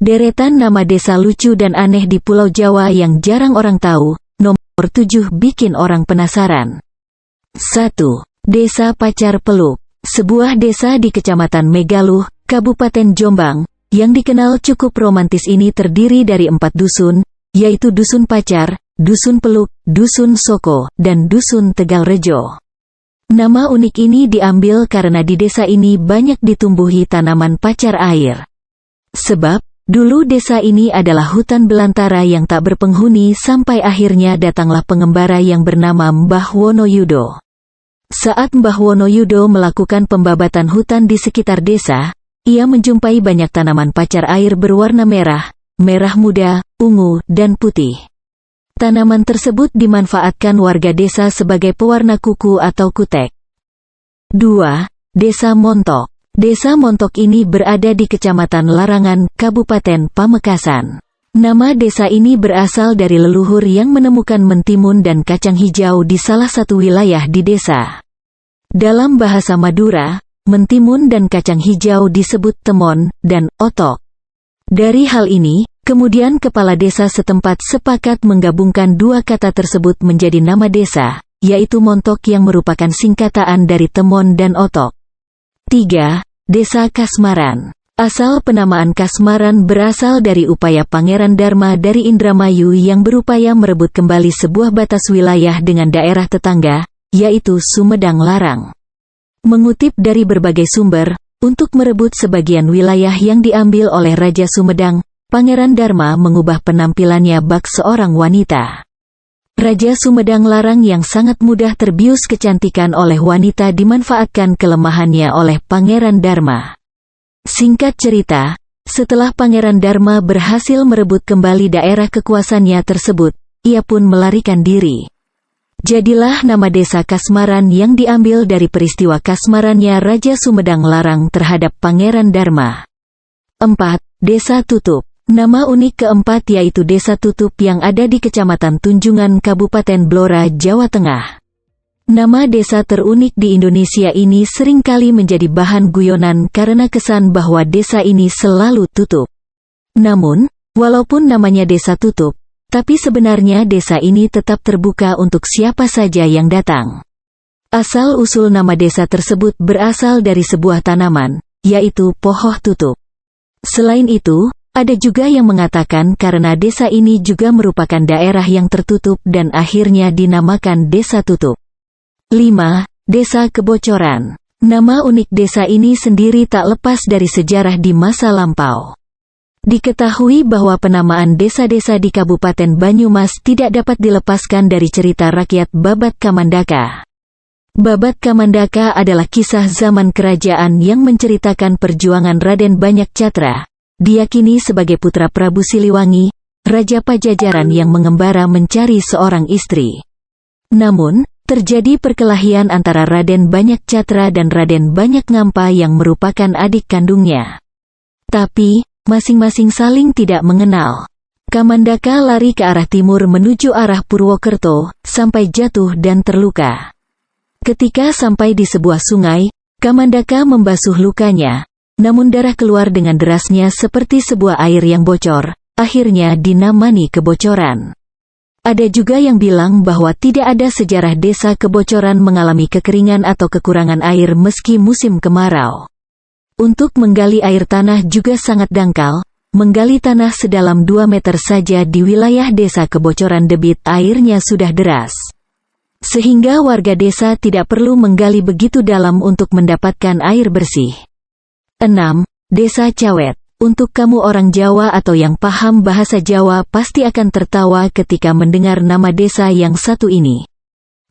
Deretan nama desa lucu dan aneh di Pulau Jawa yang jarang orang tahu. Nomor 7 bikin orang penasaran. 1. Desa Pacar Peluk. Sebuah desa di Kecamatan Megaluh, Kabupaten Jombang, yang dikenal cukup romantis ini terdiri dari 4 dusun, yaitu Dusun Pacar, Dusun Peluk, Dusun Soko, dan Dusun Tegalrejo. Nama unik ini diambil karena di desa ini banyak ditumbuhi tanaman pacar air. Sebab, dulu desa ini adalah hutan belantara yang tak berpenghuni sampai akhirnya datanglah pengembara yang bernama Mbah Wonoyudo. Saat Mbah Wonoyudo melakukan pembabatan hutan di sekitar desa, ia menjumpai banyak tanaman pacar air berwarna merah, merah muda, ungu, dan putih. Tanaman tersebut dimanfaatkan warga desa sebagai pewarna kuku atau kutek. 2. Desa Montok. Desa Montok ini berada di Kecamatan Larangan, Kabupaten Pamekasan. Nama desa ini berasal dari leluhur yang menemukan mentimun dan kacang hijau di salah satu wilayah di desa. Dalam bahasa Madura, mentimun dan kacang hijau disebut temon dan otok. Dari hal ini, kemudian kepala desa setempat sepakat menggabungkan dua kata tersebut menjadi nama desa, yaitu Montok yang merupakan singkataan dari temon dan otok. 3. Desa Kasmaran. Asal penamaan Kasmaran berasal dari upaya Pangeran Darma dari Indramayu yang berupaya merebut kembali sebuah batas wilayah dengan daerah tetangga, yaitu Sumedang Larang. Mengutip dari berbagai sumber, untuk merebut sebagian wilayah yang diambil oleh Raja Sumedang, Pangeran Darma mengubah penampilannya bak seorang wanita. Raja Sumedang Larang yang sangat mudah terbius kecantikan oleh wanita dimanfaatkan kelemahannya oleh Pangeran Darma. Singkat cerita, setelah Pangeran Darma berhasil merebut kembali daerah kekuasaannya tersebut, ia pun melarikan diri. Jadilah nama desa Kasmaran yang diambil dari peristiwa kasmarannya Raja Sumedang Larang terhadap Pangeran Darma. 4. Desa Tutup. Nama unik keempat yaitu Desa Tutup yang ada di Kecamatan Tunjungan, Kabupaten Blora, Jawa Tengah. Nama desa terunik di Indonesia ini seringkali menjadi bahan guyonan karena kesan bahwa desa ini selalu tutup. Namun, walaupun namanya Desa Tutup, tapi sebenarnya desa ini tetap terbuka untuk siapa saja yang datang. Asal-usul nama desa tersebut berasal dari sebuah tanaman, yaitu Pohoh Tutup. Selain itu, ada juga yang mengatakan karena desa ini juga merupakan daerah yang tertutup dan akhirnya dinamakan Desa Tutup. 5. Desa Kebocoran. Nama unik desa ini sendiri tak lepas dari sejarah di masa lampau. Diketahui bahwa penamaan desa-desa di Kabupaten Banyumas tidak dapat dilepaskan dari cerita rakyat Babat Kamandaka. Babat Kamandaka adalah kisah zaman kerajaan yang menceritakan perjuangan Raden Banyak Catra, diyakini sebagai putra Prabu Siliwangi, Raja Pajajaran yang mengembara mencari seorang istri. Namun, terjadi perkelahian antara Raden Banyak Catra dan Raden Banyak Ngampa yang merupakan adik kandungnya. Tapi, masing-masing saling tidak mengenal. Kamandaka lari ke arah timur menuju arah Purwokerto, sampai jatuh dan terluka. Ketika sampai di sebuah sungai, Kamandaka membasuh lukanya, namun darah keluar dengan derasnya seperti sebuah air yang bocor, akhirnya dinamani kebocoran. Ada juga yang bilang bahwa tidak ada sejarah desa Kebocoran mengalami kekeringan atau kekurangan air meski musim kemarau. Untuk menggali air tanah juga sangat dangkal, menggali tanah sedalam 2 meter saja di wilayah desa Kebocoran debit airnya sudah deras. Sehingga warga desa tidak perlu menggali begitu dalam untuk mendapatkan air bersih. 6. Desa Cawet. Untuk kamu orang Jawa atau yang paham bahasa Jawa pasti akan tertawa ketika mendengar nama desa yang satu ini.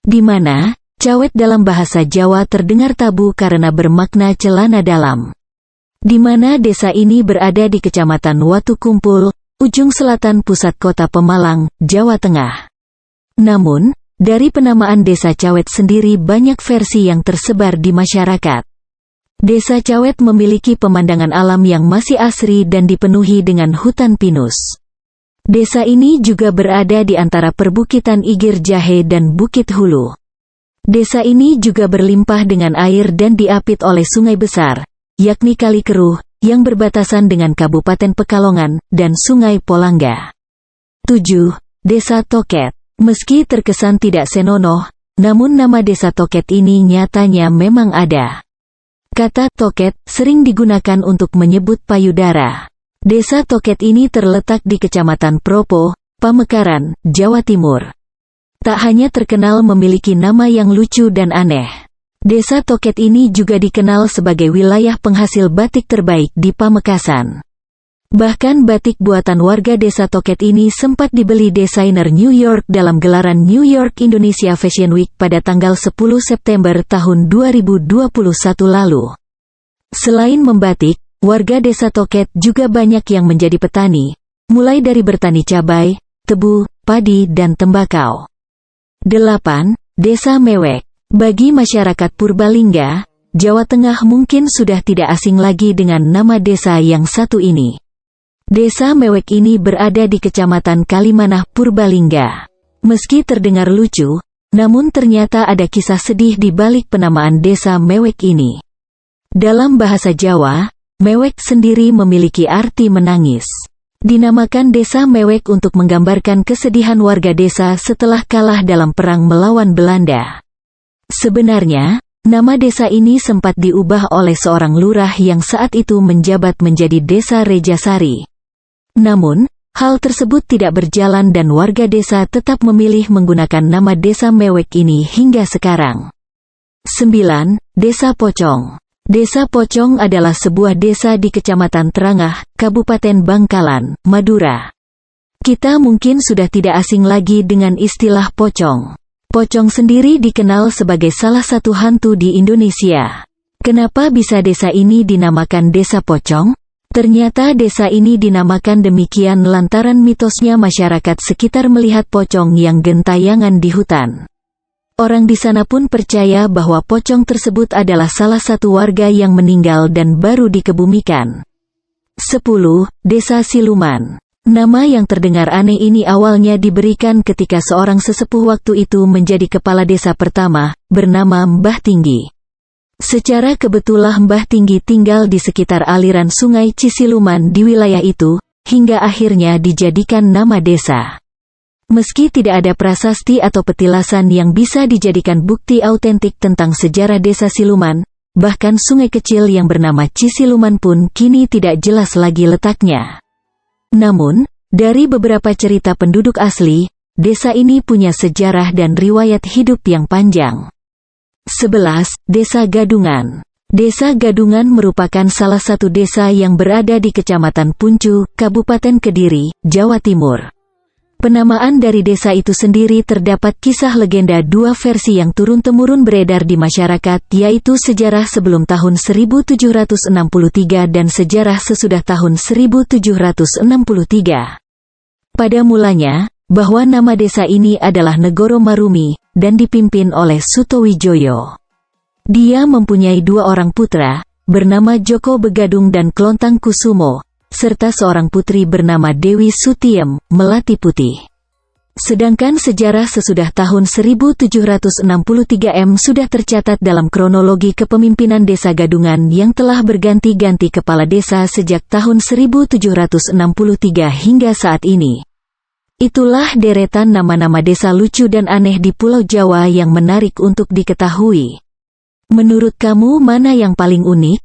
Di mana, Cawet dalam bahasa Jawa terdengar tabu karena bermakna celana dalam. Di mana desa ini berada di Kecamatan Watu Kumpul, ujung selatan pusat kota Pemalang, Jawa Tengah. Namun, dari penamaan desa Cawet sendiri banyak versi yang tersebar di masyarakat. Desa Cawet memiliki pemandangan alam yang masih asri dan dipenuhi dengan hutan pinus. Desa ini juga berada di antara perbukitan Igir Jahe dan Bukit Hulu. Desa ini juga berlimpah dengan air dan diapit oleh sungai besar, yakni Kali Keruh, yang berbatasan dengan Kabupaten Pekalongan dan Sungai Polangga. 7. Desa Toket. Meski terkesan tidak senonoh, namun nama Desa Toket ini nyatanya memang ada. Kata Toket sering digunakan untuk menyebut payudara. Desa Toket ini terletak di Kecamatan Propo, Pamekaran, Jawa Timur. Tak hanya terkenal memiliki nama yang lucu dan aneh, Desa Toket ini juga dikenal sebagai wilayah penghasil batik terbaik di Pamekasan. Bahkan batik buatan warga Desa Toket ini sempat dibeli desainer New York dalam gelaran New York Indonesia Fashion Week pada tanggal 10 September tahun 2021 lalu. Selain membatik, warga Desa Toket juga banyak yang menjadi petani, mulai dari bertani cabai, tebu, padi dan tembakau. 8. Desa Mewek. Bagi masyarakat Purbalingga, Jawa Tengah mungkin sudah tidak asing lagi dengan nama desa yang satu ini. Desa Mewek ini berada di Kecamatan Kalimanah, Purbalingga. Meski terdengar lucu, namun ternyata ada kisah sedih di balik penamaan Desa Mewek ini. Dalam bahasa Jawa, Mewek sendiri memiliki arti menangis. Dinamakan Desa Mewek untuk menggambarkan kesedihan warga desa setelah kalah dalam perang melawan Belanda. Sebenarnya, nama desa ini sempat diubah oleh seorang lurah yang saat itu menjabat menjadi Desa Rejasari. Namun, hal tersebut tidak berjalan dan warga desa tetap memilih menggunakan nama Desa Mewek ini hingga sekarang. 9. Desa Pocong. Desa Pocong adalah sebuah desa di Kecamatan Terangah, Kabupaten Bangkalan, Madura. Kita mungkin sudah tidak asing lagi dengan istilah pocong. Pocong sendiri dikenal sebagai salah satu hantu di Indonesia. Kenapa bisa desa ini dinamakan Desa Pocong? Ternyata desa ini dinamakan demikian lantaran mitosnya masyarakat sekitar melihat pocong yang gentayangan di hutan. Orang di sana pun percaya bahwa pocong tersebut adalah salah satu warga yang meninggal dan baru dikebumikan. 10. Desa Siluman. Nama yang terdengar aneh ini awalnya diberikan ketika seorang sesepuh waktu itu menjadi kepala desa pertama, bernama Mbah Tinggi. Secara kebetulan Mbah Tinggi tinggal di sekitar aliran sungai Cisiluman di wilayah itu, hingga akhirnya dijadikan nama desa. Meski tidak ada prasasti atau petilasan yang bisa dijadikan bukti autentik tentang sejarah Desa Siluman, bahkan sungai kecil yang bernama Cisiluman pun kini tidak jelas lagi letaknya. Namun, dari beberapa cerita penduduk asli, desa ini punya sejarah dan riwayat hidup yang panjang. 11. Desa Gadungan. Desa Gadungan merupakan salah satu desa yang berada di Kecamatan Puncu, Kabupaten Kediri, Jawa Timur. Penamaan dari desa itu sendiri terdapat kisah legenda dua versi yang turun-temurun beredar di masyarakat, yaitu sejarah sebelum tahun 1763 dan sejarah sesudah tahun 1763. Pada mulanya, bahwa nama desa ini adalah Negoro Marumi, dan dipimpin oleh Sutowijoyo. Dia mempunyai dua orang putra, bernama Joko Begadung dan Klontang Kusumo, serta seorang putri bernama Dewi Sutiem, Melati Putih. Sedangkan sejarah sesudah tahun 1763 sudah tercatat dalam kronologi kepemimpinan Desa Gadungan yang telah berganti-ganti kepala desa sejak tahun 1763 hingga saat ini. Itulah deretan nama-nama desa lucu dan aneh di Pulau Jawa yang menarik untuk diketahui. Menurut kamu mana yang paling unik?